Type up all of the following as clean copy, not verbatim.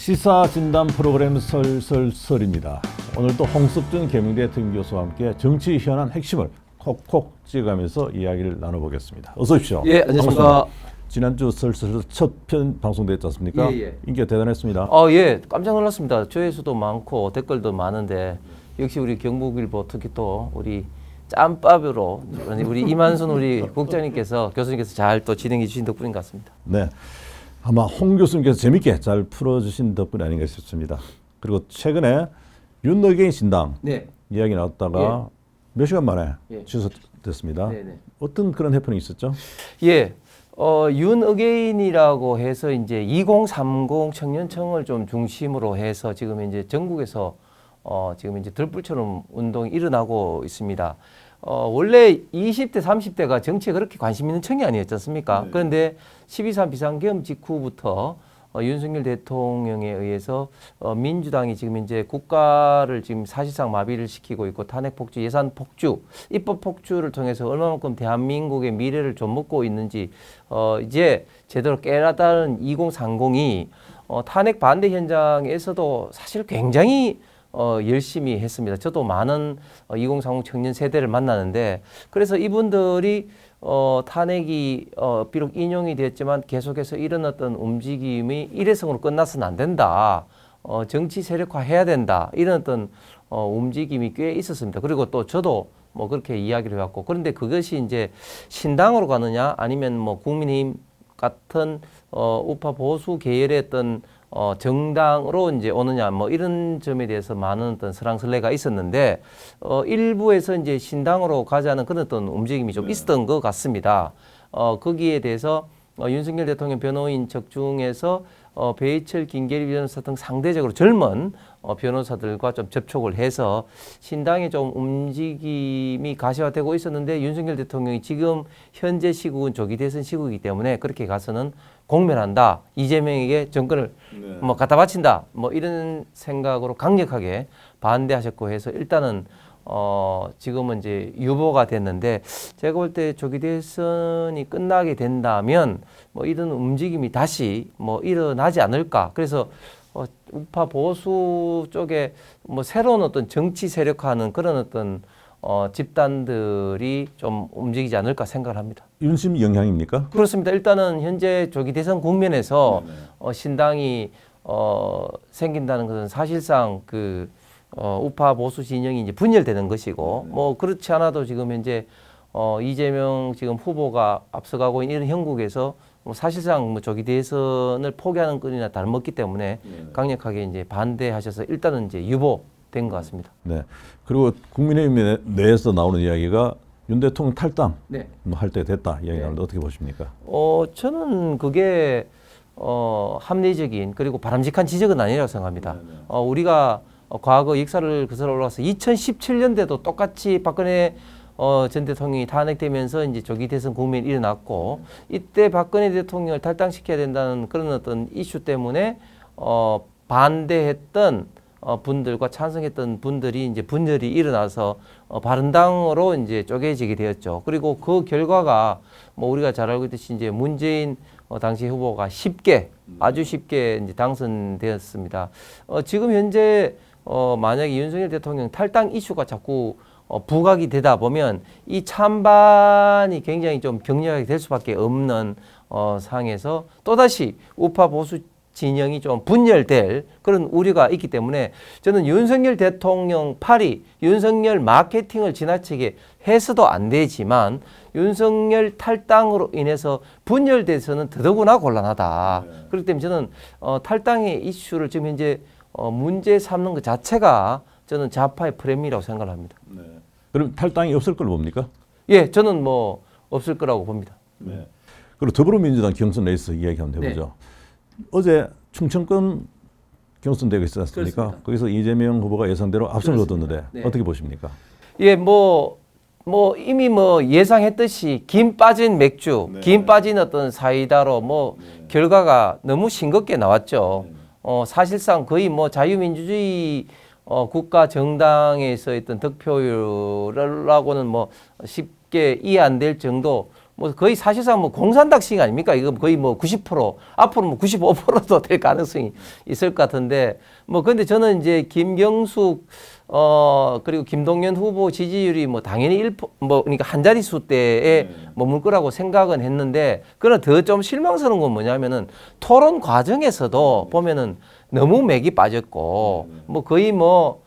시사 진단 프로그램 설설설입니다. 오늘도 홍석준 계명대 특임교수와 함께 정치 현안 핵심을 콕콕 찍어가면서 이야기를 나눠보겠습니다. 어서 오십시오. 예, 안녕하십니까. 지난주 설설설 첫 편 방송됐지 않습니까? 예. 인기가 대단했습니다. 예, 깜짝 놀랐습니다. 조회수도 많고 댓글도 많은데 역시 우리 경북일보 특히 또 우리 짬밥으로 우리 이만순 우리 국장님께서 교수님께서 잘 또 진행해 주신 덕분인 것 같습니다. 네, 아마 홍 교수님께서 재밌게 잘 풀어주신 덕분이 아닌가 싶습니다. 그리고 최근에 윤어게인 신당 이야기 나왔다가 몇 시간 만에 취소됐습니다. 어떤 그런 해프닝이 있었죠? 예. 윤어게인이라고 해서 이제 2030 청년청을 좀 중심으로 해서 지금 이제 전국에서 지금 이제 들불처럼 운동이 일어나고 있습니다. 원래 20대, 30대가 정치에 그렇게 관심 있는 청이 아니었지 않습니까? 네. 그런데 12.3 비상계엄 직후부터 윤석열 대통령에 의해서 민주당이 지금 이제 국가를 지금 사실상 마비를 시키고 있고 탄핵 폭주, 예산 폭주, 입법 폭주를 통해서 얼마만큼 대한민국의 미래를 좀 먹고 있는지 이제 제대로 깨닫는 2030이 탄핵 반대 현장에서도 사실 굉장히 열심히 했습니다. 저도 많은 2030 청년 세대를 만나는데 그래서 이분들이 탄핵이 비록 인용이 됐지만 계속해서 일어났던 움직임이 일회성으로 끝나서는 안 된다. 정치 세력화해야 된다. 이런 어떤 움직임이 꽤 있었습니다. 그리고 또 저도 뭐 그렇게 이야기를 해왔고 그런데 그것이 이제 신당으로 가느냐 아니면 뭐 국민의힘 같은 우파 보수 계열의 어떤 정당으로 이제 오느냐 뭐 이런 점에 대해서 많은 어떤 설랑설레가 있었는데 일부에서 이제 신당으로 가자는 그런 어떤 움직임이 좀 있었던 것 같습니다. 거기에 대해서 윤석열 대통령 변호인 척 중에서 배희철, 김계리 변호사 등 상대적으로 젊은 변호사들과 좀 접촉을 해서 신당의 좀 움직임이 가시화되고 있었는데 윤석열 대통령이 지금 현재 시국은 조기 대선 시국이기 때문에 그렇게 가서는 공멸한다. 이재명에게 정권을 뭐 갖다 바친다. 뭐 이런 생각으로 강력하게 반대하셨고 해서 일단은 지금은 이제 유보가 됐는데 제가 볼 때 조기 대선이 끝나게 된다면 뭐 이런 움직임이 다시 뭐 일어나지 않을까. 그래서 우파 보수 쪽에 뭐 새로운 어떤 정치 세력화하는 그런 어떤 집단들이 좀 움직이지 않을까 생각을 합니다. 윤심 영향입니까? 그렇습니다. 일단은 현재 조기 대선 국면에서 신당이 생긴다는 것은 사실상 그 우파 보수 진영이 이제 분열되는 것이고 뭐 그렇지 않아도 지금 현재 이재명 지금 후보가 앞서가고 있는 이런 형국에서 뭐 사실상 뭐 조기 대선을 포기하는 끈이나 다름없기 때문에 강력하게 이제 반대하셔서 일단은 이제 유보된 것 같습니다. 네. 그리고 국민의힘 내에서 나오는 이야기가 윤 대통령 탈당 할 때 됐다 이야기 나오는데 어떻게 보십니까? 저는 그게 합리적인 그리고 바람직한 지적은 아니라고 생각합니다. 우리가 과거 역사를 거슬러 올라가서 2017년대도 똑같이 박근혜 전 대통령이 탄핵되면서 이제 조기 대선 국면이 일어났고 이때 박근혜 대통령을 탈당시켜야 된다는 그런 어떤 이슈 때문에 반대했던 분들과 찬성했던 분들이 이제 분열이 일어나서 바른당으로 이제 쪼개지게 되었죠. 그리고 그 결과가 뭐 우리가 잘 알고 있듯이 이제 문재인 당시 후보가 아주 쉽게 이제 당선되었습니다. 지금 현재 만약에 윤석열 대통령 탈당 이슈가 자꾸 부각이 되다 보면 이 찬반이 굉장히 좀 격렬하게 될 수밖에 없는 상황에서 또다시 우파 보수 진영이 좀 분열될 그런 우려가 있기 때문에 저는 윤석열 대통령 윤석열 마케팅을 지나치게 해서도 안 되지만 윤석열 탈당으로 인해서 분열돼서는 더더구나 곤란하다. 그렇기 때문에 저는 탈당의 이슈를 지금 현재 문제 삼는 것 자체가 저는 좌파의 프레임이라고 생각을 합니다. 그럼 탈당이 없을 걸로 봅니까? 예, 저는 뭐 없을 거라고 봅니다. 그리고 더불어민주당 경선 레이스 이야기 한번 해보죠. 어제 충청권 경선되고 있지 않습니까? 그렇습니다. 거기서 이재명 후보가 예상대로 압승을 얻었는데 어떻게 보십니까? 예, 뭐 이미 뭐 예상했듯이 김 빠진 맥주, 김 빠진 어떤 사이다로 뭐 결과가 너무 싱겁게 나왔죠. 사실상 거의 뭐 자유민주주의 국가 정당에서 있던 득표율하고는 뭐 쉽게 이해 안 될 정도 뭐 거의 사실상 뭐 공산당식 아닙니까? 이거 거의 뭐 90% 앞으로 뭐 95%도 될 가능성이 있을 것 같은데 뭐 근데 저는 이제 김경숙 그리고 김동연 후보 지지율이 뭐 당연히 뭐 그러니까 한 자릿수 때에 머물 거라고 생각은 했는데 그러나 더 좀 실망스러운 건 뭐냐면은 토론 과정에서도 보면은 너무 맥이 빠졌고 뭐 거의 뭐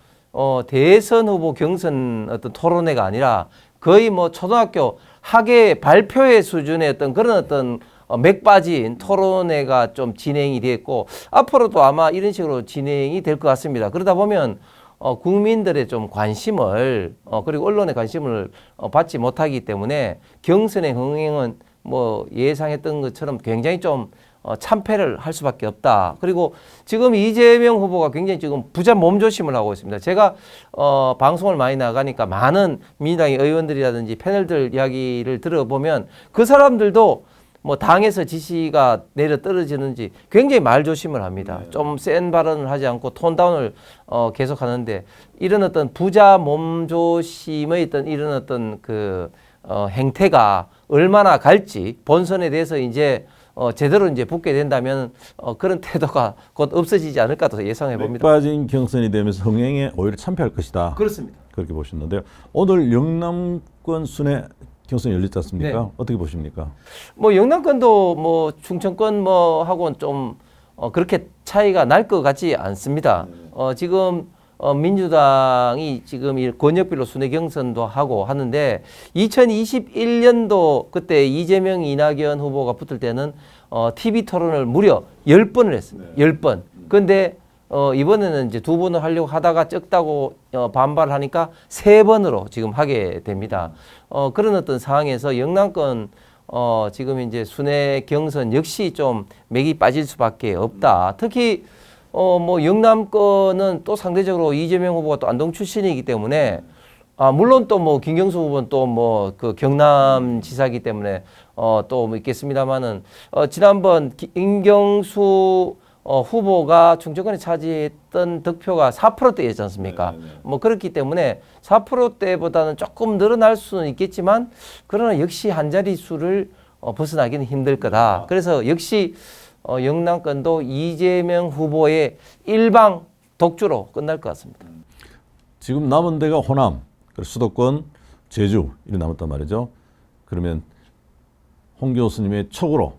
대선 후보 경선 어떤 토론회가 아니라 거의 뭐 초등학교 학예 발표회 수준의 어떤 그런 어떤 맥 빠진 토론회가 좀 진행이 됐고 앞으로도 아마 이런 식으로 진행이 될 것 같습니다. 그러다 보면 국민들의 좀 관심을 그리고 언론의 관심을 받지 못하기 때문에 경선의 흥행은 뭐 예상했던 것처럼 굉장히 좀 참패를 할 수밖에 없다. 그리고 지금 이재명 후보가 굉장히 지금 부자 몸조심을 하고 있습니다. 제가 방송을 많이 나가니까 많은 민주당의 의원들이라든지 패널들 이야기를 들어보면 그 사람들도 뭐 당에서 지시가 내려 떨어지는지 굉장히 말조심을 합니다. 좀 센 발언을 하지 않고 톤다운을 계속 하는데 이런 어떤 부자 몸조심의 어떤 이런 어떤 그 행태가 얼마나 갈지 본선에 대해서 이제 제대로 이제 붙게 된다면 그런 태도가 곧 없어지지 않을까 또 예상해 봅니다. 빠진 경선이 되면서 흥행에 오히려 참패할 것이다. 그렇습니다. 그렇게 보셨는데요. 오늘 영남권 순회 경선이 열렸지 않습니까? 네. 어떻게 보십니까? 뭐 영남권도 뭐 충청권 뭐 하고는 좀 그렇게 차이가 날 것 같지 않습니다. 지금 민주당이 지금 이 권역별로 순회 경선도 하고 하는데 2021년도 그때 이재명 이낙연 후보가 붙을 때는 TV 토론을 무려 10번을 했습니다. 10번. 근데 이번에는 이제 2번을 하려고 하다가 적다고 반발을 하니까 3번으로 지금 하게 됩니다. 그런 어떤 상황에서 영남권 지금 이제 순회 경선 역시 좀 맥이 빠질 수밖에 없다. 특히 뭐 영남권은 또 상대적으로 이재명 후보가 또 안동 출신이기 때문에 물론 또 뭐 김경수 후보는 또 뭐 그 경남 지사이기 때문에 또 뭐 있겠습니다만은 지난번 김경수 후보가 충청권에 차지했던 득표가 4%대였지 않습니까? 뭐 그렇기 때문에 4%대보다는 조금 늘어날 수는 있겠지만 그러나 역시 한 자릿수를 벗어나기는 힘들 거다. 그래서 역시 영남권도 이재명 후보의 일방 독주로 끝날 것 같습니다. 지금 남은 데가 호남, 수도권, 제주 이렇게 남았단 말이죠. 그러면 홍 교수님의 촉으로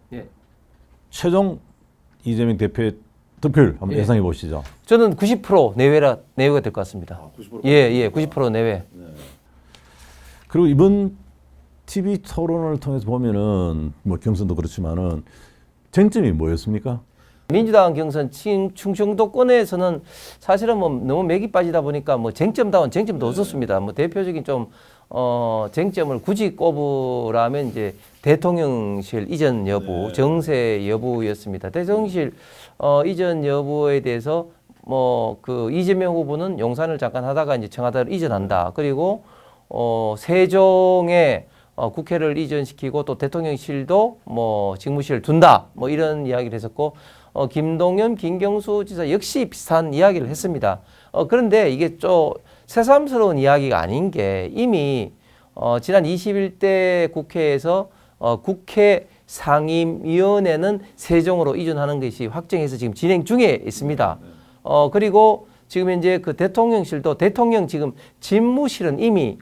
최종 이재명 대표의 득표율 한번 예상해 보시죠. 저는 90% 내외가 될 것 같습니다. 90%? 예, 90% 내외. 그리고 이번 TV 토론을 통해서 보면은 뭐 경선도 그렇지만은 쟁점이 뭐였습니까? 민주당 경선 충청도권에서는 사실은 뭐 너무 맥이 빠지다 보니까 뭐 쟁점다운 쟁점도 없었습니다. 뭐 대표적인 좀 쟁점을 굳이 꼽으라면 이제 대통령실 이전 여부, 정세 여부였습니다. 대통령실 이전 여부에 대해서 뭐 그 이재명 후보는 용산을 잠깐 하다가 이제 청와대를 이전한다. 그리고 세종에 국회를 이전시키고 또 대통령실도 뭐 직무실을 둔다. 뭐 이런 이야기를 했었고 김동연, 김경수 지사 역시 비슷한 이야기를 했습니다. 그런데 이게 좀 새삼스러운 이야기가 아닌 게 이미 지난 21대 국회에서 국회 상임위원회는 세종으로 이전하는 것이 확정해서 지금 진행 중에 있습니다. 그리고 지금 현재 그 대통령실도 대통령 지금 집무실은 이미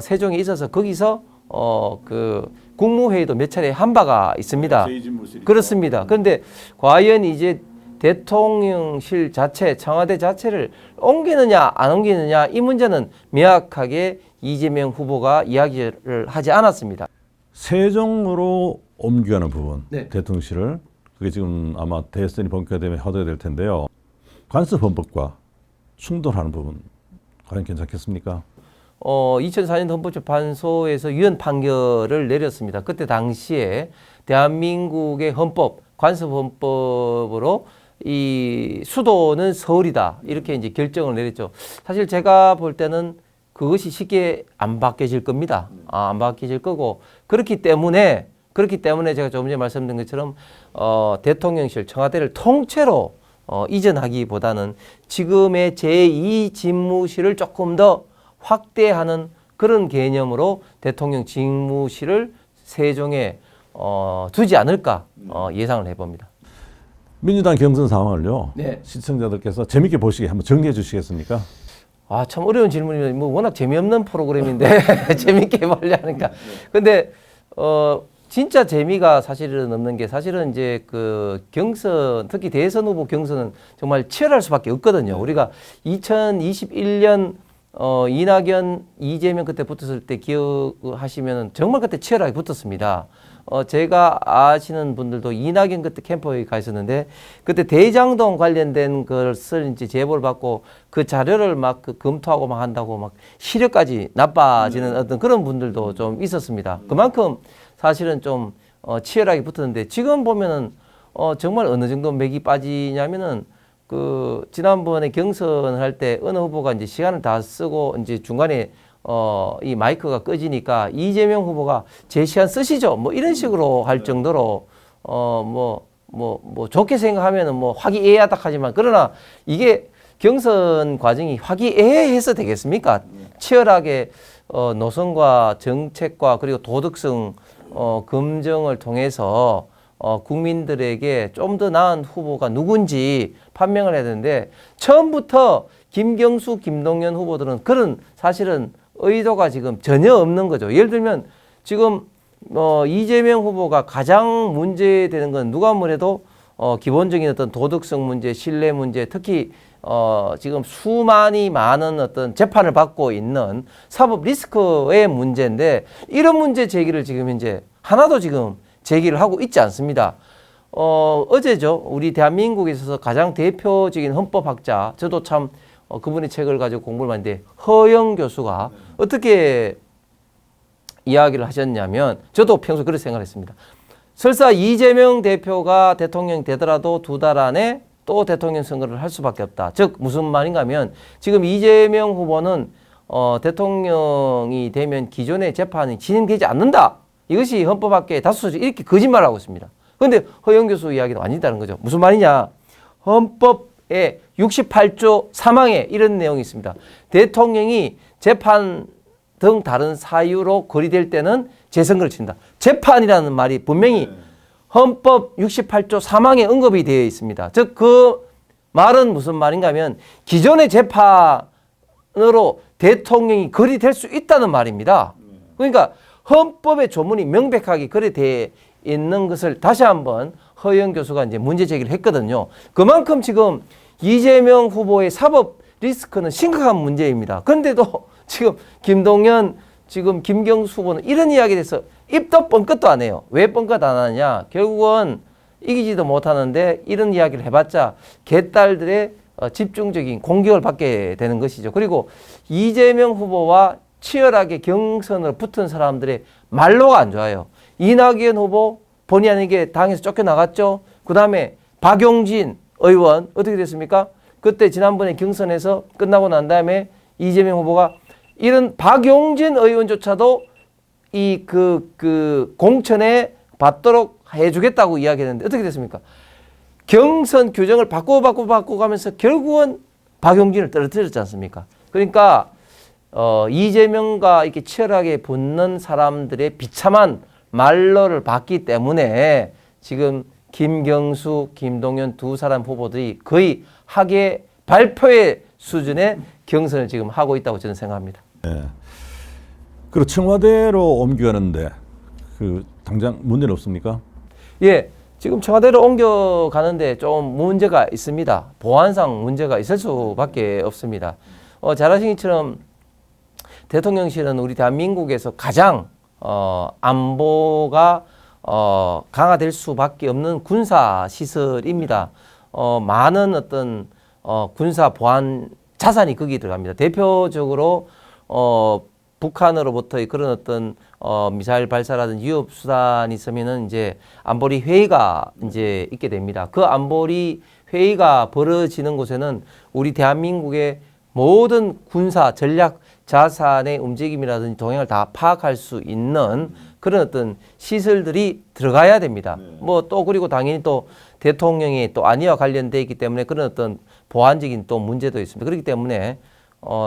세종에 있어서 거기서 그 국무회의도 몇 차례 한 바가 있습니다. 그렇습니다. 그런데 과연 이제 대통령실 자체, 청와대 자체를 옮기느냐 안 옮기느냐 이 문제는 명확하게 이재명 후보가 이야기를 하지 않았습니다. 세종으로 옮겨가는 부분, 대통령실을 그게 지금 아마 대선이 본격화되면 화두가 될 텐데요. 관습헌법과 충돌하는 부분 과연 괜찮겠습니까? 2004년 헌법재판소에서 유연 판결을 내렸습니다. 그때 당시에 대한민국의 헌법, 관습헌법으로 이 수도는 서울이다. 이렇게 이제 결정을 내렸죠. 사실 제가 볼 때는 그것이 쉽게 안 바뀌어질 겁니다. 안 바뀌어질 거고 그렇기 때문에 제가 조금 전에 말씀드린 것처럼 대통령실, 청와대를 통째로 이전하기보다는 지금의 제2 집무실을 조금 더 확대하는 그런 개념으로 대통령 직무실을 세종에 두지 않을까 예상을 해봅니다. 민주당 경선 상황을요. 네. 시청자들께서 재밌게 보시게 한번 정리해 주시겠습니까? 참 어려운 질문이면 뭐 워낙 재미없는 프로그램인데 재밌게 해보려 하니까. 근데 진짜 재미가 사실은 없는 게 사실은 이제 그 경선 특히 대선 후보 경선은 정말 치열할 수밖에 없거든요. 우리가 2021년 이낙연, 이재명 그때 붙었을 때 기억하시면 정말 그때 치열하게 붙었습니다. 제가 아시는 분들도 이낙연 그때 캠프에 가 있었는데 그때 대장동 관련된 것을 이제 제보를 받고 그 자료를 막 검토하고 막 한다고 막 시력까지 나빠지는 어떤 그런 분들도 좀 있었습니다. 그만큼 사실은 좀 치열하게 붙었는데 지금 보면은 정말 어느 정도 맥이 빠지냐면은 그 지난번에 경선을 할 때 어느 후보가 이제 시간을 다 쓰고 이제 중간에 이 마이크가 꺼지니까 이재명 후보가 제 시간 쓰시죠. 뭐 이런 식으로 할 정도로 뭐 좋게 생각하면은 뭐 화기애애하다하지만 그러나 이게 경선 과정이 화기애애해서 되겠습니까? 치열하게 노선과 정책과 그리고 도덕성 검증을 통해서 국민들에게 좀 더 나은 후보가 누군지 판명을 해야 되는데 처음부터 김경수, 김동연 후보들은 그런 사실은 의도가 지금 전혀 없는 거죠. 예를 들면 지금 이재명 후보가 가장 문제되는 건 누가 뭐래도 기본적인 어떤 도덕성 문제, 신뢰 문제, 특히 지금 많은 어떤 재판을 받고 있는 사법 리스크의 문제인데 이런 문제 제기를 지금 이제 하나도 지금 제기를 하고 있지 않습니다. 어제죠. 우리 대한민국에 있어서 가장 대표적인 헌법학자, 저도 참 그분의 책을 가지고 공부를 많이 했는데 허영 교수가 어떻게 이야기를 하셨냐면 저도 평소 그렇게 생각했습니다. 설사 이재명 대표가 대통령이 되더라도 2달 안에 또 대통령 선거를 할 수밖에 없다. 즉 무슨 말인가 하면 지금 이재명 후보는 대통령이 되면 기존의 재판이 진행되지 않는다. 이것이 헌법학계의 다수설이 이렇게 거짓말을 하고 있습니다. 그런데 허영 교수 이야기는 아니다는 거죠. 무슨 말이냐. 헌법에 68조 3항에 이런 내용이 있습니다. 대통령이 재판 등 다른 사유로 거리될 때는 재선거를 친다. 재판이라는 말이 분명히 헌법 68조 3항에 언급이 되어 있습니다. 즉 그 말은 무슨 말인가 하면 기존의 재판으로 대통령이 거리될 수 있다는 말입니다. 그러니까 헌법의 조문이 명백하게 거리되어 있는 것을 다시 한번 허영 교수가 이제 문제 제기를 했거든요. 그만큼 지금 이재명 후보의 사법 리스크는 심각한 문제입니다. 그런데도 지금 김동연, 지금 김경수 후보는 이런 이야기에 대해서 입도 뻥끗도 안 해요. 왜 뻥끗 안 하냐? 결국은 이기지도 못하는데 이런 이야기를 해봤자 개딸들의 집중적인 공격을 받게 되는 것이죠. 그리고 이재명 후보와 치열하게 경선을 붙은 사람들의 말로가 안 좋아요. 이낙연 후보 본의 아니게 당에서 쫓겨나갔죠. 그 다음에 박용진 의원 어떻게 됐습니까? 그때 지난번에 경선에서 끝나고 난 다음에 이재명 후보가 이런 박용진 의원조차도 이 공천에 받도록 해주겠다고 이야기했는데 어떻게 됐습니까? 경선 규정을 바꾸고 가면서 결국은 박용진을 떨어뜨렸지 않습니까? 그러니까 이재명과 이렇게 치열하게 붙는 사람들의 비참한 말로를 봤기 때문에 지금 김경수, 김동연 2사람 후보들이 거의 학예 발표의 수준의 경선을 지금 하고 있다고 저는 생각합니다. 네. 그리고 청와대로 옮겨가는데 당장 문제는 없습니까? 예, 지금 청와대로 옮겨가는데 좀 문제가 있습니다. 보안상 문제가 있을 수밖에 없습니다. 잘 아시는 것처럼 대통령실은 우리 대한민국에서 가장 안보가 강화될 수밖에 없는 군사 시설입니다. 많은 어떤 군사 보안 자산이 거기 들어갑니다. 대표적으로 북한으로부터의 그런 어떤 미사일 발사라든지 위협 수단이 있으면은 이제 안보리 회의가 이제 있게 됩니다. 그 안보리 회의가 벌어지는 곳에는 우리 대한민국의 모든 군사 전략 자산의 움직임이라든지 동향을 다 파악할 수 있는 그런 어떤 시설들이 들어가야 됩니다. 뭐 또 그리고 당연히 또 대통령이 또 안위와 관련되어 있기 때문에 그런 어떤 보안적인 또 문제도 있습니다. 그렇기 때문에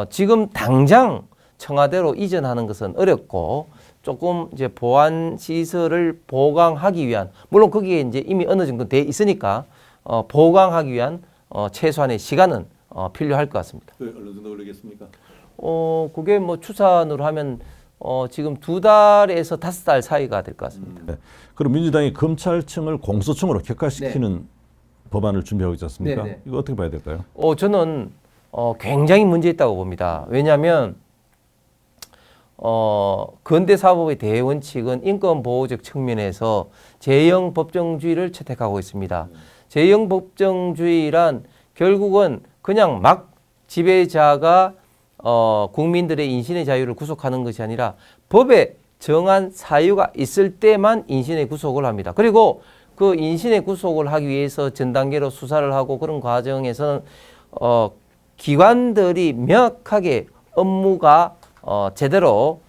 지금 당장 청와대로 이전하는 것은 어렵고 조금 이제 보안 시설을 보강하기 위한, 물론 거기에 이제 이미 어느 정도 돼 있으니까 보강하기 위한 최소한의 시간은 필요할 것 같습니다. 어느 정도 걸리겠습니까? 그게 뭐 추산으로 하면 지금 2달에서 5달 사이가 될 것 같습니다. 네. 그럼 민주당이 검찰청을 공소청으로 격화시키는 법안을 준비하고 있지 않습니까? 네, 네. 이거 어떻게 봐야 될까요? 저는 굉장히 문제 있다고 봅니다. 왜냐하면 근대사법의 대원칙은 인권보호적 측면에서 제형 법정주의를 채택하고 있습니다. 제형 법정주의란 결국은 그냥 막 지배자가 국민들의 인신의 자유를 구속하는 것이 아니라 법에 정한 사유가 있을 때만 인신의 구속을 합니다. 그리고 그 인신의 구속을 하기 위해서 전 단계로 수사를 하고 그런 과정에서는 기관들이 명확하게 업무가 제대로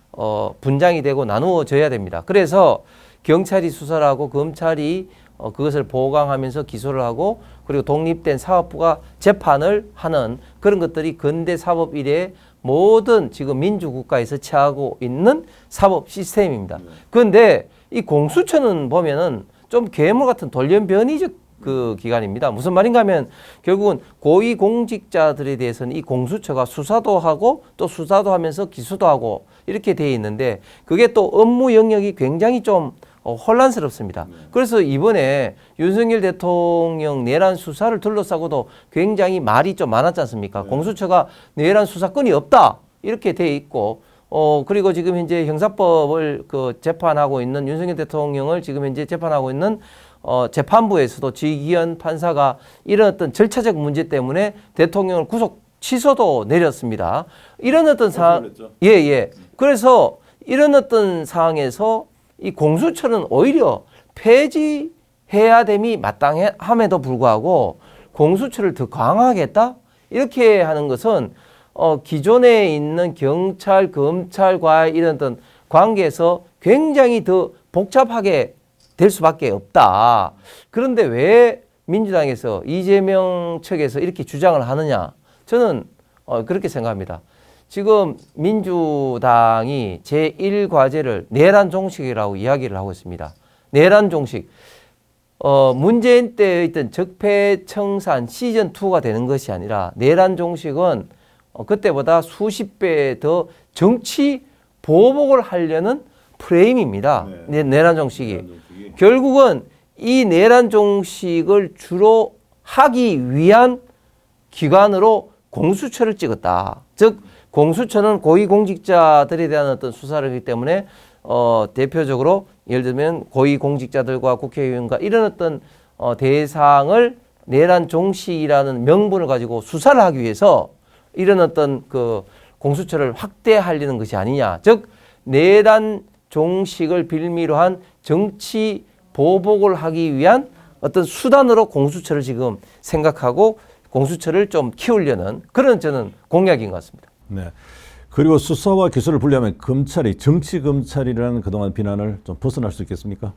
분장이 되고 나누어져야 됩니다. 그래서 경찰이 수사를 하고 검찰이 그것을 보강하면서 기소를 하고 그리고 독립된 사법부가 재판을 하는 그런 것들이 근대 사법 이래의 모든 지금 민주국가에서 취하고 있는 사법 시스템입니다. 그런데 이 공수처는 보면은 좀 괴물 같은 돌연변이적 그 기관입니다. 무슨 말인가 하면 결국은 고위공직자들에 대해서는 이 공수처가 수사도 하고 또 수사도 하면서 기소도 하고 이렇게 돼 있는데 그게 또 업무 영역이 굉장히 좀 혼란스럽습니다. 그래서 이번에 윤석열 대통령 내란 수사를 둘러싸고도 굉장히 말이 좀 많았지 않습니까? 공수처가 내란 수사권이 없다 이렇게 돼 있고 그리고 지금 현재 형사법을 재판하고 있는 윤석열 대통령을 지금 현재 재판하고 있는 재판부에서도 지기현 판사가 이런 어떤 절차적 문제 때문에 대통령을 구속 취소도 내렸습니다. 이런 어떤 상황, 예. 그래서 이런 어떤 상황에서 이 공수처는 오히려 폐지해야 됨이 마땅함에도 불구하고 공수처를 더 강화하겠다? 이렇게 하는 것은 기존에 있는 경찰, 검찰과의 이런 어떤 관계에서 굉장히 더 복잡하게 될 수밖에 없다. 그런데 왜 민주당에서 이재명 측에서 이렇게 주장을 하느냐? 저는 그렇게 생각합니다. 지금 민주당이 제1과제를 내란 종식이라고 이야기를 하고 있습니다. 내란 종식. 문재인 때의 있던 적폐청산 시즌2가 되는 것이 아니라 내란 종식은 그때보다 수십 배 더 정치 보복을 하려는 프레임입니다. 내란 종식이. 결국은 이 내란 종식을 주로 하기 위한 기관으로 공수처를 찍었다. 즉 공수처는 고위공직자들에 대한 어떤 수사를 하기 때문에 대표적으로 예를 들면 고위공직자들과 국회의원과 이런 어떤 대상을 내란 종식이라는 명분을 가지고 수사를 하기 위해서 이런 어떤 그 공수처를 확대하려는 것이 아니냐. 즉 내란 종식을 빌미로 한 정치 보복을 하기 위한 어떤 수단으로 공수처를 지금 생각하고 공수처를 좀 키우려는 그런 저는 공약인 것 같습니다. 네. 그리고 수사와 기소를 분리하면 검찰이 정치 검찰이라는 그동안 비난을 좀 벗어날 수 있겠습니까?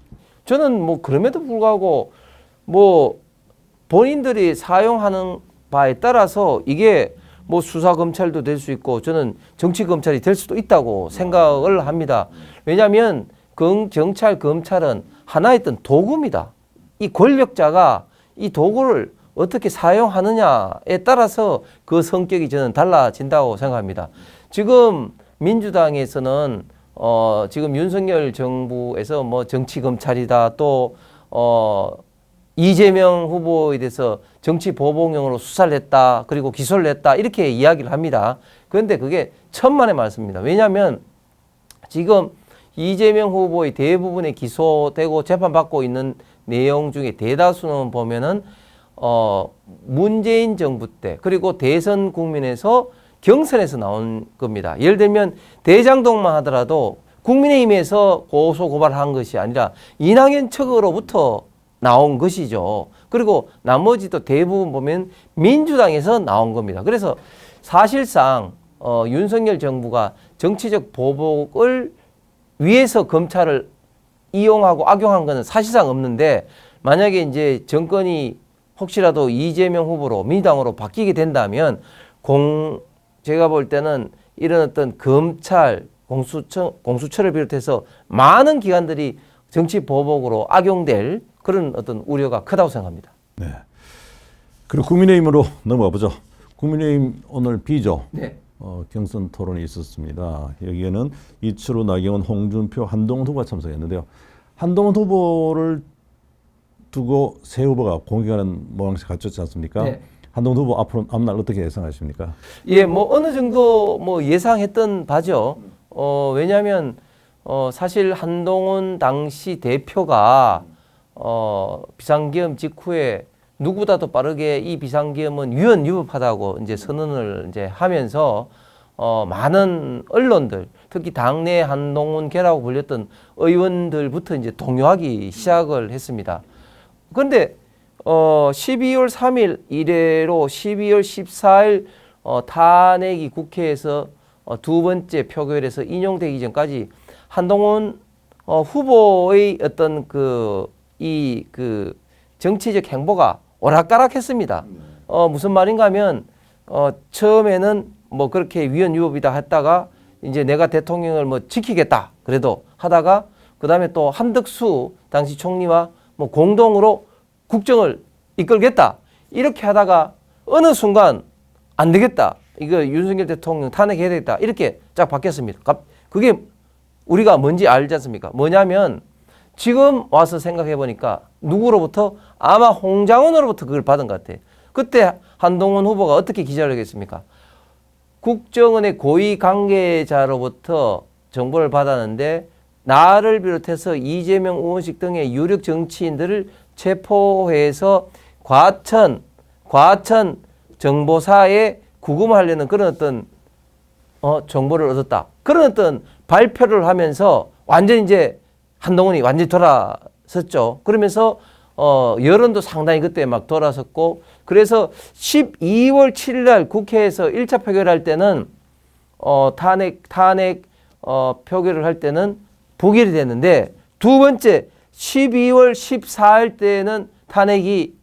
저는 뭐 그럼에도 불구하고 뭐 본인들이 사용하는 바에 따라서 이게 뭐 수사 검찰도 될 수 있고 저는 정치 검찰이 될 수도 있다고 생각을 합니다. 왜냐하면 경찰 검찰은 하나의 어떤 도구입니다. 이 권력자가 이 도구를 어떻게 사용하느냐에 따라서 그 성격이 저는 달라진다고 생각합니다. 지금 민주당에서는 지금 윤석열 정부에서 뭐 정치 검찰이다 또 이재명 후보에 대해서 정치 보복용으로 수사를 했다 그리고 기소를 했다 이렇게 이야기를 합니다. 그런데 그게 천만의 말씀입니다. 왜냐하면 지금 이재명 후보의 대부분의 기소되고 재판받고 있는 내용 중에 대다수는 보면은 문재인 정부 때 그리고 대선 국면에서 경선에서 나온 겁니다. 예를 들면 대장동만 하더라도 국민의힘에서 고소 고발한 것이 아니라 이낙연 측으로부터 나온 것이죠. 그리고 나머지도 대부분 보면 민주당에서 나온 겁니다. 그래서 사실상 윤석열 정부가 정치적 보복을 위해서 검찰을 이용하고 악용한 것은 사실상 없는데 만약에 이제 정권이 혹시라도 이재명 후보로 민주당으로 바뀌게 된다면 제가 볼 때는 이런 어떤 검찰 공수처를 비롯해서 많은 기관들이 정치 보복으로 악용될 그런 어떤 우려가 크다고 생각합니다. 네. 그리고 국민의힘으로 넘어가 보죠. 국민의힘 오늘 B조 네. 경선 토론이 있었습니다. 여기에는 이철우, 나경원, 홍준표, 한동훈 후보가 참석했는데요. 한동훈 후보를 두고 세 후보가 공격하는 모양새 갖췄지 않습니까? 네. 한동훈 후보 앞날 어떻게 예상하십니까? 예, 뭐 어느 정도 뭐 예상했던 바죠. 왜냐하면 사실 한동훈 당시 대표가 비상계엄 직후에 누구보다도 빠르게 이 비상계엄은 위헌위법하다고 이제 선언을 이제 하면서 많은 언론들, 특히 당내 한동훈계라고 불렸던 의원들부터 이제 동요하기 시작을 했습니다. 그런데 12월 3일 이래로 12월 14일 탄핵이 국회에서 두 번째 표결에서 인용되기 전까지 한동훈 후보의 어떤 그 정치적 행보가 오락가락했습니다. 무슨 말인가 하면 처음에는 뭐 그렇게 위헌위법이다 했다가 이제 내가 대통령을 뭐 지키겠다 그래도 하다가 그다음에 또 한덕수 당시 총리와 뭐 공동으로 국정을 이끌겠다 이렇게 하다가 어느 순간 안 되겠다 이거 윤석열 대통령 탄핵해야 되겠다 이렇게 쫙 바뀌었습니다. 그게 우리가 뭔지 알지 않습니까? 뭐냐면 지금 와서 생각해 보니까 누구로부터 아마 홍장원으로부터 그걸 받은 것 같아요. 그때 한동훈 후보가 어떻게 기자를 하겠습니까? 국정원의 고위 관계자로부터 정보를 받았는데 나를 비롯해서 이재명, 우원식 등의 유력 정치인들을 체포해서 과천 정보사에 구금하려는 그런 어떤 정보를 얻었다. 그런 어떤 발표를 하면서 완전히 이제 한동훈이 완전히 돌아섰죠. 그러면서 여론도 상당히 그때 막 돌아섰고 그래서 12월 7일 날 국회에서 1차 표결할 때는 탄핵 표결을 할 때는 부결이 됐는데 두 번째 12월 14일 때는 탄핵이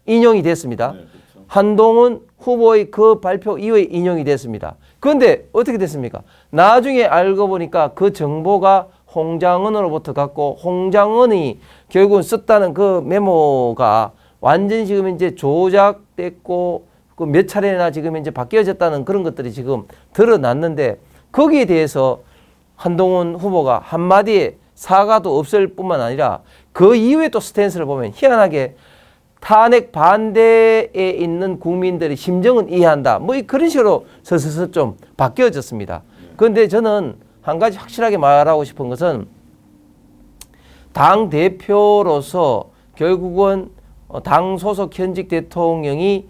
인용이 됐습니다. 네, 그렇죠. 한동훈 후보의 그 발표 이후에 인용이 됐습니다. 그런데 어떻게 됐습니까? 나중에 알고 보니까 그 정보가 홍장원으로부터 갔고 홍장원이 결국은 썼다는 그 메모가 완전히 지금 이제 조작됐고 그 몇 차례나 지금 이제 바뀌어졌다는 그런 것들이 지금 드러났는데 거기에 대해서 한동훈 후보가 한마디에 사과도 없을 뿐만 아니라 그 이후에 또 스탠스를 보면 희한하게 탄핵 반대에 있는 국민들의 심정은 이해한다. 뭐 그런 식으로 서서서 좀 바뀌어졌습니다. 그런데 저는 한 가지 확실하게 말하고 싶은 것은 당 대표로서 결국은 당 소속 현직 대통령이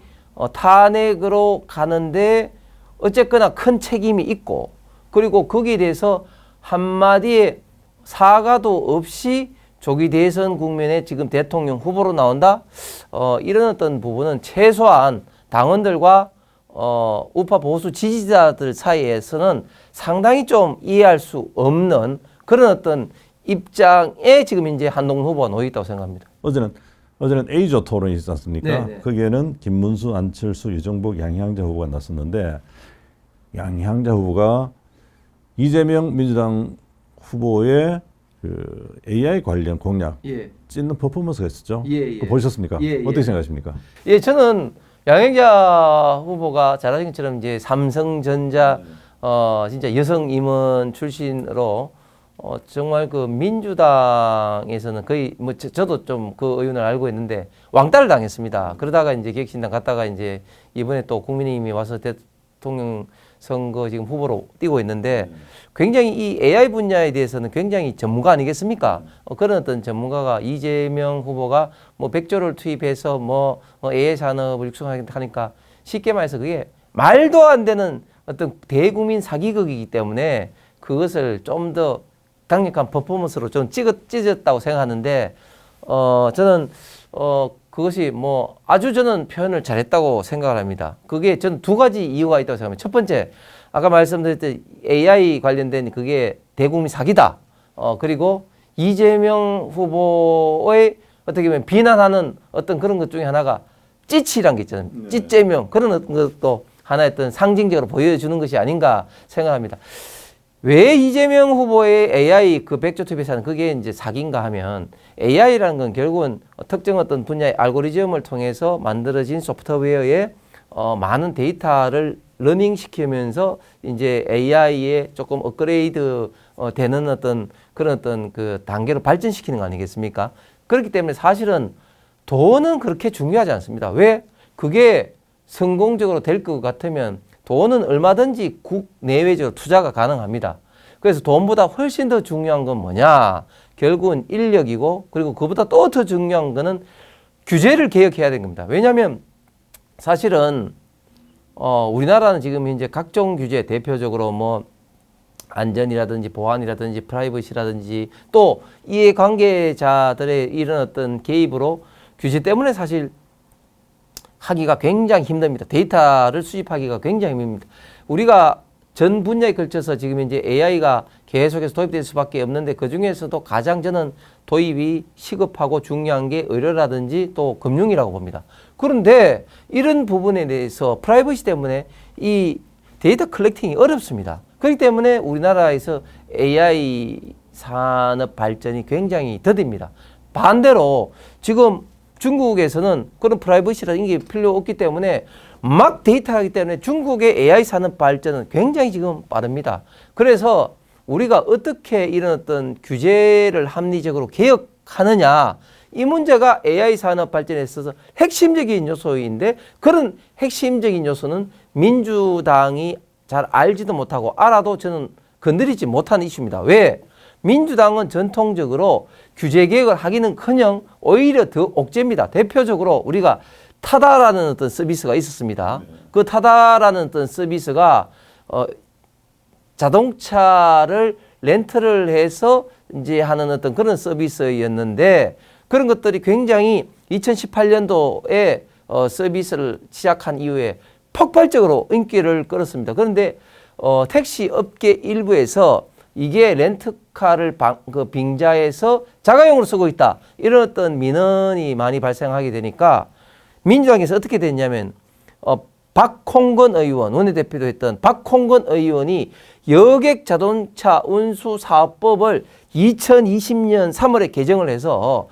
탄핵으로 가는데 어쨌거나 큰 책임이 있고 그리고 거기에 대해서 한마디의 사과도 없이 조기 대선 국면에 지금 대통령 후보로 나온다? 이런 어떤 부분은 최소한 당원들과 우파 보수 지지자들 사이에서는 상당히 좀 이해할 수 없는 그런 어떤 입장에 지금 이제 한동훈 후보가 놓여 있다고 생각합니다. 어제는 A조 토론이 있지 않습니까? 네네. 거기에는 김문수, 안철수, 유정복, 양희양자 후보가 나섰는데 양희양자 후보가 이재명 민주당 후보의 그 AI 관련 공약 찢는 퍼포먼스가 있었죠. 그거 보셨습니까? 어떻게 생각하십니까? 예, 저는 양희양자 후보가 잘 아신 것처럼 이제 삼성전자 진짜 여성 임원 출신으로 정말 그 민주당에서는 거의 뭐 저도 좀 그 의원을 알고 있는데 왕따를 당했습니다. 그러다가 이제 객신당 갔다가 이제 이번에 또 국민의힘이 와서 대통령 선거 지금 후보로 뛰고 있는데 굉장히 이 AI 분야에 대해서는 굉장히 전문가 아니겠습니까? 그런 어떤 전문가가 이재명 후보가 뭐 100조를 투입해서 뭐 AI 산업을 육성하니까 쉽게 말해서 그게 말도 안 되는 어떤 대국민 사기극이기 때문에 그것을 좀 더 강력한 퍼포먼스로 좀 찢었다고 생각하는데 저는 그것이 뭐 아주 저는 표현을 잘했다고 생각을 합니다. 그게 저는 두 가지 이유가 있다고 생각합니다. 첫 번째, 아까 말씀드렸듯이 AI 관련된 그게 대국민 사기다. 그리고 이재명 후보의 어떻게 보면 비난하는 어떤 그런 것 중에 하나가 찌치란 게 있잖아요. 찌재명 그런 것도 하나의 어떤 상징적으로 보여주는 것이 아닌가 생각합니다. 왜 이재명 후보의 AI 그 100조 투표 예산 그게 이제 사기인가 하면 AI라는 건 결국은 특정 어떤 분야의 알고리즘을 통해서 만들어진 소프트웨어에 많은 데이터를 러닝 시키면서 이제 AI에 조금 업그레이드 되는 어떤 그런 어떤 그 단계로 발전시키는 거 아니겠습니까? 그렇기 때문에 사실은 돈은 그렇게 중요하지 않습니다. 왜? 그게 성공적으로 될 것 같으면 돈은 얼마든지 국내외적으로 투자가 가능합니다. 그래서 돈보다 훨씬 더 중요한 건 뭐냐? 결국은 인력이고 그리고 그보다 또 더 중요한 거는 규제를 개혁해야 되는 겁니다. 왜냐하면 사실은 우리나라는 지금 이제 각종 규제 대표적으로 뭐 안전이라든지 보안이라든지 프라이버시라든지 또 이해관계자들의 이런 어떤 개입으로 규제 때문에 사실 하기가 굉장히 힘듭니다. 데이터를 수집하기가 굉장히 힘듭니다. 우리가 전 분야에 걸쳐서 지금 이제 AI가 계속해서 도입될 수밖에 없는데 그 중에서도 가장 저는 도입이 시급하고 중요한 게 의료라든지 또 금융이라고 봅니다. 그런데 이런 부분에 대해서 프라이버시 때문에 이 데이터 컬렉팅이 어렵습니다. 그렇기 때문에 우리나라에서 AI 산업 발전이 굉장히 더딥니다. 반대로 지금 중국에서는 그런 프라이버시라는 게 필요 없기 때문에 막 데이터하기 때문에 중국의 AI 산업 발전은 굉장히 지금 빠릅니다. 그래서 우리가 어떻게 이런 어떤 규제를 합리적으로 개혁하느냐 이 문제가 AI 산업 발전에 있어서 핵심적인 요소인데 그런 핵심적인 요소는 민주당이 잘 알지도 못하고 알아도 저는 건드리지 못하는 이슈입니다. 왜? 민주당은 전통적으로 규제 개혁을 하기는커녕 오히려 더 옥죄입니다. 대표적으로 우리가 타다라는 어떤 서비스가 있었습니다. 그 타다라는 어떤 서비스가 자동차를 렌트를 해서 이제 하는 어떤 그런 서비스였는데 그런 것들이 굉장히 2018년도에 서비스를 시작한 이후에 폭발적으로 인기를 끌었습니다. 그런데 택시 업계 일부에서 이게 렌트카를 빙자해서 자가용으로 쓰고 있다. 이런 어떤 민원이 많이 발생하게 되니까 민주당에서 어떻게 됐냐면 박홍건 의원, 원내대표도 했던 박홍건 의원이 여객 자동차 운수 사업법을 2020년 3월에 개정을 해서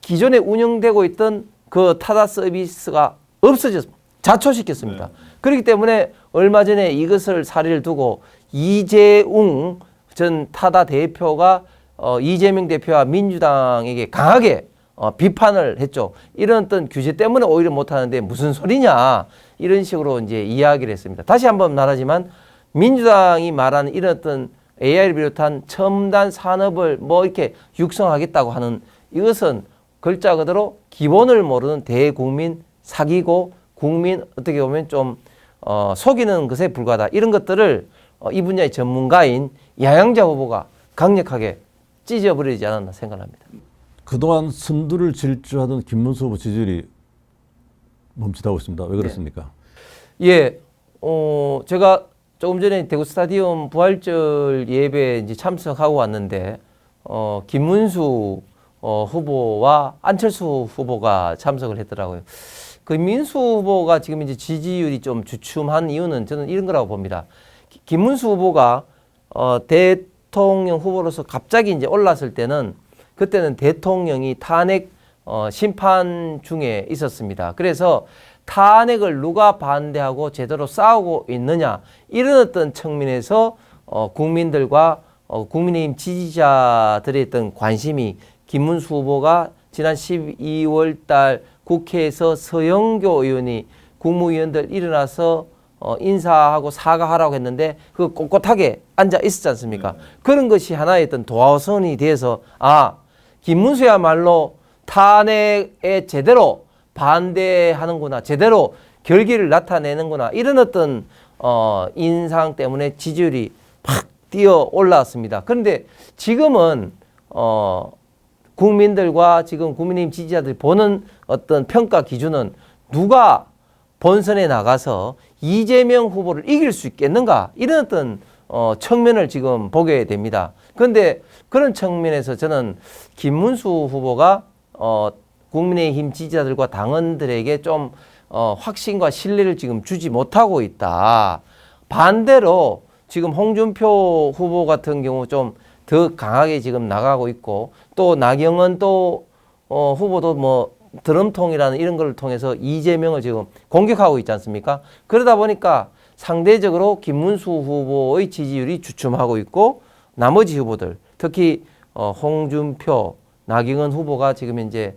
기존에 운영되고 있던 그 타다 서비스가 없어졌습니다. 자초시켰습니다. 그렇기 때문에 얼마 전에 이것을 사례를 두고 이재웅 전 타다 대표가 이재명 대표와 민주당에게 강하게 비판을 했죠. 이런 어떤 규제 때문에 오히려 못하는데 무슨 소리냐 이런 식으로 이제 이야기를 했습니다. 다시 한번 말하지만 민주당이 말하는 이런 어떤 AI를 비롯한 첨단 산업을 뭐 이렇게 육성하겠다고 하는 이것은 글자 그대로 기본을 모르는 대국민 사기고 국민 어떻게 보면 좀 속이는 것에 불과하다. 이런 것들을 이 분야의 전문가인 야영자 후보가 강력하게 찢어버리지 않았나 생각합니다. 그동안 선두를 질주하던 김문수 후보 지지율이 멈칫하고 있습니다. 왜 그렇습니까? 네. 예, 제가 조금 전에 대구 스타디움 부활절 예배에 이제 참석하고 왔는데 김문수 후보와 안철수 후보가 참석을 했더라고요. 그 민수 후보가 지금 이제 지지율이 좀 주춤한 이유는 저는 이런 거라고 봅니다. 김문수 후보가 대통령 후보로서 갑자기 이제 올랐을 때는 그때는 대통령이 탄핵 심판 중에 있었습니다. 그래서 탄핵을 누가 반대하고 제대로 싸우고 있느냐 이런 어떤 측면에서 국민들과 국민의힘 지지자들의 어떤 관심이 김문수 후보가 지난 12월 달 국회에서 서영교 의원이 국무위원들 일어나서 인사하고 사과하라고 했는데 그 꼿꼿하게 앉아 있었지 않습니까? 그런 것이 하나의 어떤 도화선이 돼서 김문수야말로 탄핵에 제대로 반대하는구나, 제대로 결기를 나타내는구나 이런 어떤 인상 때문에 지지율이 팍 뛰어 올라왔습니다. 그런데 지금은 국민들과 지금 국민의힘 지지자들이 보는 어떤 평가 기준은 누가 본선에 나가서 이재명 후보를 이길 수 있겠는가 이런 어떤 측면을 지금 보게 됩니다. 그런데 그런 측면에서 저는 김문수 후보가 국민의힘 지지자들과 당원들에게 좀 확신과 신뢰를 지금 주지 못하고 있다. 반대로 지금 홍준표 후보 같은 경우 좀 더 강하게 지금 나가고 있고 또 나경원 또 후보도 뭐 드럼통이라는 이런 걸 통해서 이재명을 지금 공격하고 있지 않습니까? 그러다 보니까 상대적으로 김문수 후보의 지지율이 주춤하고 있고 나머지 후보들 특히 홍준표, 나경원 후보가 지금 이제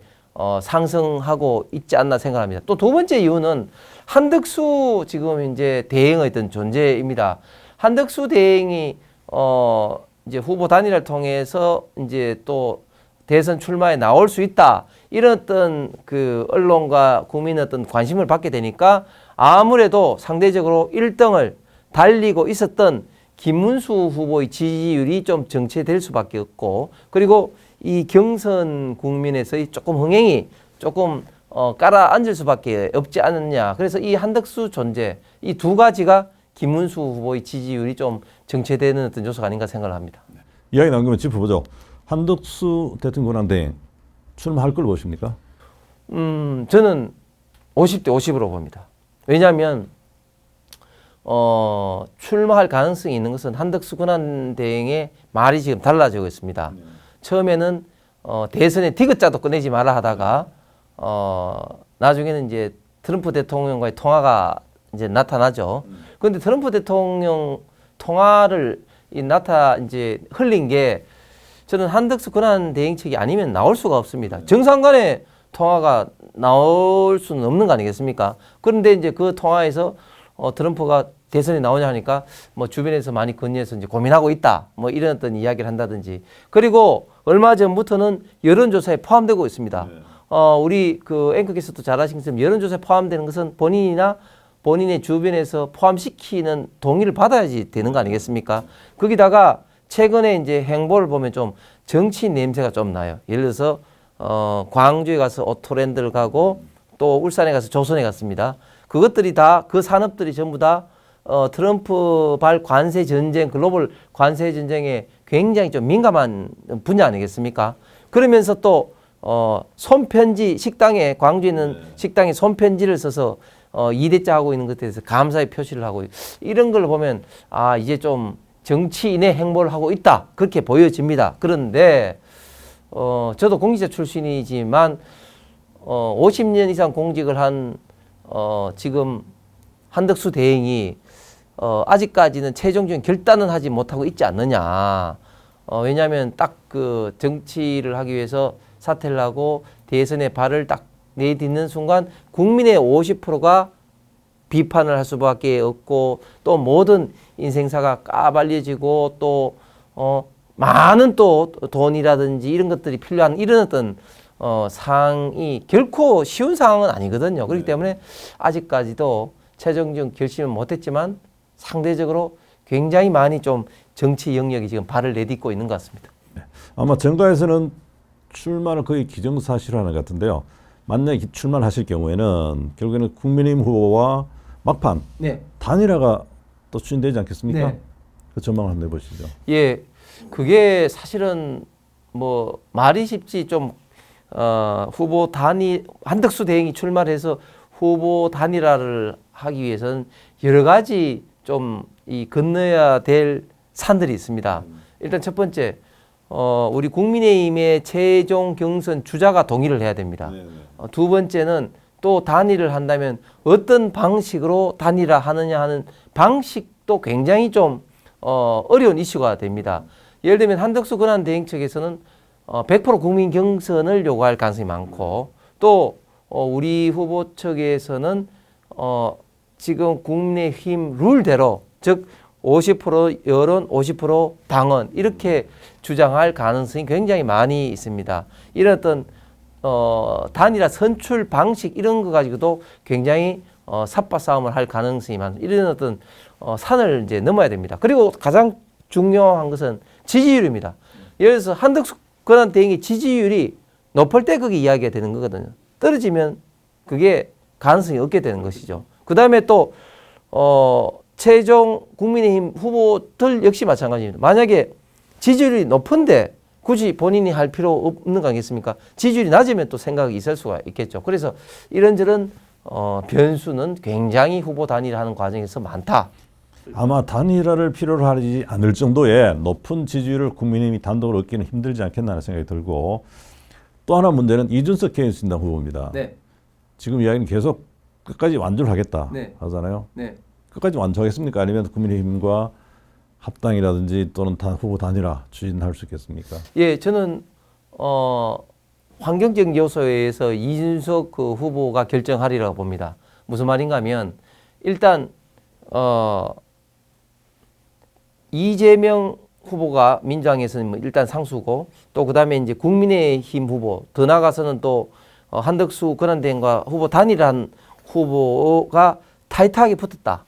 상승하고 있지 않나 생각합니다. 또 두 번째 이유는 한덕수 지금 이제 대행의 어떤 존재입니다. 한덕수 대행이 이제 후보 단일화를 통해서 이제 또 대선 출마에 나올 수 있다. 이런 어떤 그 언론과 국민의 어떤 관심을 받게 되니까 아무래도 상대적으로 1등을 달리고 있었던 김문수 후보의 지지율이 좀 정체될 수밖에 없고 그리고 이 경선 국민에서의 조금 흥행이 조금 깔아앉을 수밖에 없지 않느냐. 그래서 이 한덕수 존재 이 두 가지가 김문수 후보의 지지율이 좀 정체되는 어떤 요소가 아닌가 생각을 합니다. 이야기 나온 김에 짚어보죠. 한덕수 대통령 권한대행 출마할 걸 보십니까? 저는 50대 50으로 봅니다. 왜냐하면 출마할 가능성이 있는 것은 한덕수 권한대행의 말이 지금 달라지고 있습니다. 처음에는 대선에 디귿자도 꺼내지 마라 하다가 나중에는 이제 트럼프 대통령과의 통화가 이제 나타나죠. 그런데 트럼프 대통령 통화를 이제 흘린 게 저는 한덕수 권한대행 측이 아니면 나올 수가 없습니다. 정상 간의 통화가 나올 수는 없는 거 아니겠습니까? 그런데 이제 그 통화에서 트럼프가 대선에 나오냐 하니까 뭐 주변에서 많이 건의해서 이제 고민하고 있다. 뭐 이런 어떤 이야기를 한다든지. 그리고 얼마 전부터는 여론조사에 포함되고 있습니다. 우리 그 앵커께서도 잘 아시는 것처럼 여론조사에 포함되는 것은 본인이나 본인의 주변에서 포함시키는 동의를 받아야지 되는 거 아니겠습니까? 거기다가 최근에 이제 행보를 보면 좀 정치 냄새가 좀 나요. 예를 들어서 광주에 가서 오토랜드를 가고 또 울산에 가서 조선에 갔습니다. 그것들이 다 그 산업들이 전부 다 트럼프발 관세 전쟁, 글로벌 관세 전쟁에 굉장히 좀 민감한 분야 아니겠습니까? 그러면서 또 손편지 식당에 광주에 있는 식당에 손편지를 써서 2대째 하고 있는 것에 대해서 감사의 표시를 하고 이런 걸 보면 아 이제 좀 정치인의 행보를 하고 있다 그렇게 보여집니다. 그런데 저도 공직자 출신이지만 50년 이상 공직을 한 지금 한덕수 대행이 아직까지는 최종적인 결단은 하지 못하고 있지 않느냐. 왜냐하면 딱 그 정치를 하기 위해서 사퇴를 하고 대선에 발을 딱 내딛는 순간 국민의 50%가 비판을 할 수밖에 없고 또 모든 인생사가 까발려지고 또 많은 또 돈이라든지 이런 것들이 필요한 이런 어떤 상황이 결코 쉬운 상황은 아니거든요. 그렇기 때문에 아직까지도 최종적 결심은 못했지만 상대적으로 굉장히 많이 좀 정치 영역이 지금 발을 내딛고 있는 것 같습니다. 아마 정가에서는 출마를 거의 기정사실화하는 것 같은데요. 만약에 출마를 하실 경우에는 결국에는 국민의힘 후보와 막판 단일화가 또 추진되지 않겠습니까? 그 전망을 한번 해보시죠. 예, 그게 사실은 뭐 말이 쉽지 좀 후보 한덕수 대행이 출마를 해서 후보 단일화를 하기 위해서는 여러 가지 좀 이 건너야 될 산들이 있습니다. 일단 첫 번째 우리 국민의힘의 최종 경선 주자가 동의를 해야 됩니다. 두 번째는 또 단일을 한다면 어떤 방식으로 단일화하느냐 하는 방식도 굉장히 좀 어려운 이슈가 됩니다. 예를 들면 한덕수 권한대행 측에서는 100% 국민 경선을 요구할 가능성이 많고 또 우리 후보 측에서는 지금 국민의힘 룰대로 즉 50% 여론, 50% 당원 이렇게 주장할 가능성이 굉장히 많이 있습니다. 이런 어떤 단일화 선출 방식 이런 거 가지고도 굉장히 삿바 싸움을 할 가능성이 많은 이런 어떤 산을 이제 넘어야 됩니다. 그리고 가장 중요한 것은 지지율입니다. 예를 들어서 한덕수 권한대행의 지지율이 높을 때 그게 이야기가 되는 거거든요. 떨어지면 그게 가능성이 없게 되는 것이죠. 그 다음에 또 최종 국민의힘 후보들 역시 마찬가지입니다. 만약에 지지율이 높은데 굳이 본인이 할 필요 없는 거 아니겠습니까? 지지율이 낮으면 또 생각이 있을 수가 있겠죠. 그래서 이런저런 변수는 굉장히 후보 단일화하는 과정에서 많다. 아마 단일화를 필요로 하지 않을 정도의 높은 지지율을 국민의힘이 단독으로 얻기는 힘들지 않겠나 하는 생각이 들고, 또 하나 문제는 이준석 개혁신당 후보입니다. 네. 지금 이야기는 계속 끝까지 완주를 하겠다 네. 하잖아요. 네. 끝까지 완주하겠습니까? 아니면 국민의힘과 합당이라든지 또는 후보 단일화 추진할 수 있겠습니까? 예, 저는 환경적 요소에 의해서 이준석 그 후보가 결정하리라고 봅니다. 무슨 말인가 하면 일단 이재명 후보가 민주당에서는 뭐 일단 상수고, 또 그다음에 이제 국민의힘 후보, 더 나아가서는 또 한덕수 권한대행과 후보 단일한 후보가 타이트하게 붙었다.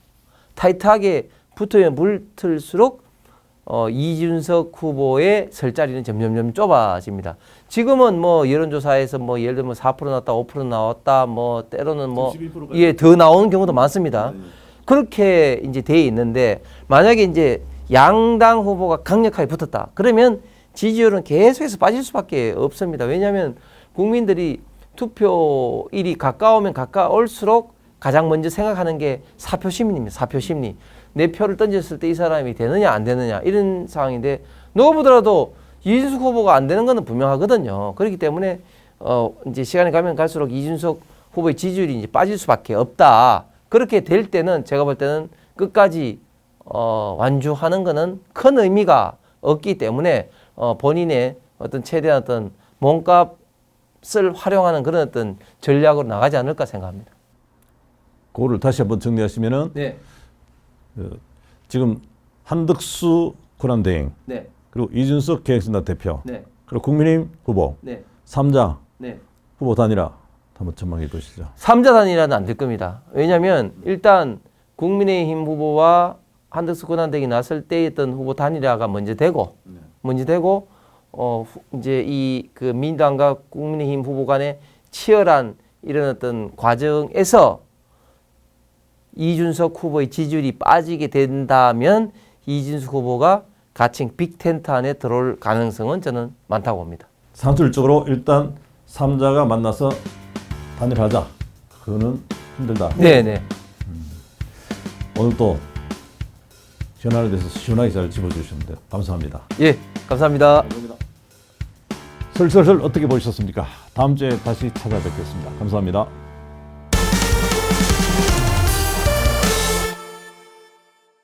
타이트하게 붙으면 붙을수록 이준석 후보의 설 자리는 점점 좁아집니다. 지금은 뭐 여론조사에서 뭐 예를 들면 4% 나왔다, 5% 나왔다, 뭐 때로는 뭐 예, 더 나오는 경우도 많습니다. 그렇게 이제 돼 있는데, 만약에 이제 양당 후보가 강력하게 붙었다. 그러면 지지율은 계속해서 빠질 수밖에 없습니다. 왜냐하면 국민들이 투표일이 가까우면 가까울수록 가장 먼저 생각하는 게 사표 심리입니다. 사표 심리. 내 표를 던졌을 때 이 사람이 되느냐 안 되느냐 이런 상황인데, 누가 보더라도 이준석 후보가 안 되는 것은 분명하거든요. 그렇기 때문에 이제 시간이 가면 갈수록 이준석 후보의 지지율이 이제 빠질 수밖에 없다. 그렇게 될 때는 제가 볼 때는 끝까지 완주하는 것은 큰 의미가 없기 때문에 본인의 어떤 최대한 어떤 몸값을 활용하는 그런 어떤 전략으로 나가지 않을까 생각합니다. 그거를 다시 한번 정리하시면은 네. 지금 한덕수 권한대행, 네. 그리고 이준석 개혁신당 대표, 네. 그리고 국민의힘 후보, 네. 3자 네. 후보 단일화 한번 전망해 보시죠. 3자 단일화는 안 될 겁니다. 왜냐하면 일단 국민의힘 후보와 한덕수 권한대행이 나설 때 했던 후보 단일화가 먼저 되고 이제 이 그 민주당과 국민의힘 후보 간의 치열한 이런 어떤 과정에서 이준석 후보의 지지율이 빠지게 된다면 이준석 후보가 가칭 빅텐트 안에 들어올 가능성은 저는 많다고 봅니다. 상술적으로 일단 3자가 만나서 단일하자. 그거는 힘들다. 네네. 오늘 또 현안에 대해서 시원하게 잘 짚어주셨는데 감사합니다. 예, 감사합니다. 슬슬 어떻게 보셨습니까? 다음 주에 다시 찾아뵙겠습니다. 감사합니다.